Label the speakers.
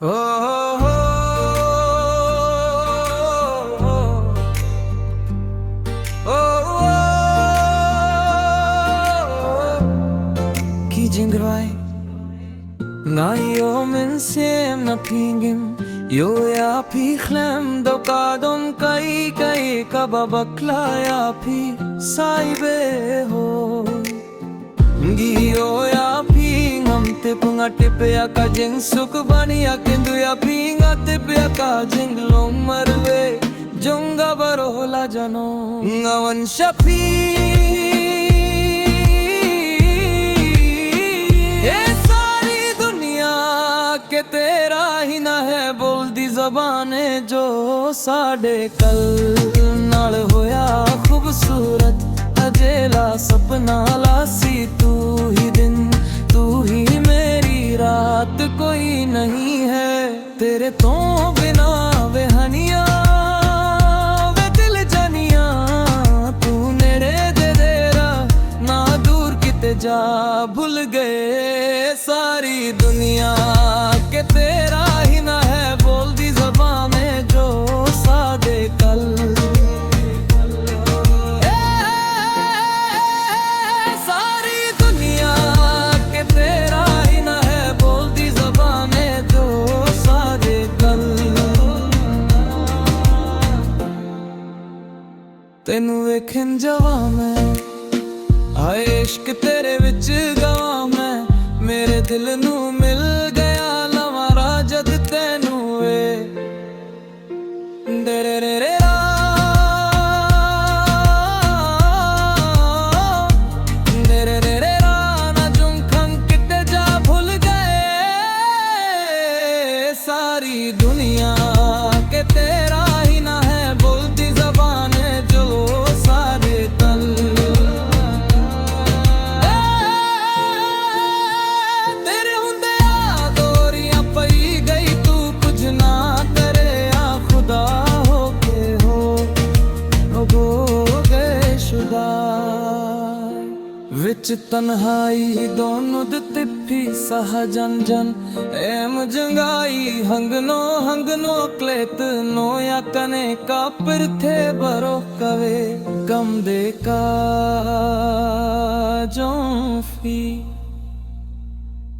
Speaker 1: हो Kijingrai na yo men sem na pingim yo ya pi khlem do ka dom kai kai ka babakla ya pi saibe ho giyo ya pi ngam te punga tipe ya ka jeng suk bani ya kindu ya pi nga tipe ya ka jeng long marwe jonga barola jano ngawan shapi के तेरा ही ना है बोलदी ज़बाने जो साडे कल नाल होया खूबसूरत अजेला सपना लासी तू ही दिन तू ही मेरी रात कोई नहीं है तेरे तो बिना वे हनिया वे दिल जानिया तू नेड़े दे देरा ना दूर किते जा भूल गए सारी दुनिया के तेरा ही ना है बोलदी ज़बान में जो सादे कल सारी दुनिया के तेरा ही ना है बोलदी ज़बान में जो सादे कल तेनू वेखन जावा मैं हाय इश्क तेरे विच गावां मैं मेरे दिल नू मिल गया लवारा जद तेनू वे दरे रे रे रा दरे रे रे रा ना जुंखं किते जा भूल गए सारी दुनिया के तेरा ही ना है बोलती ज़बान जो सारे तल विच तन्हाई दोनों तिप्पी सह जन जन एम जंगाई हंगनो क्लेत नो या कने कापर थे बरो कवे कम दे का जोफी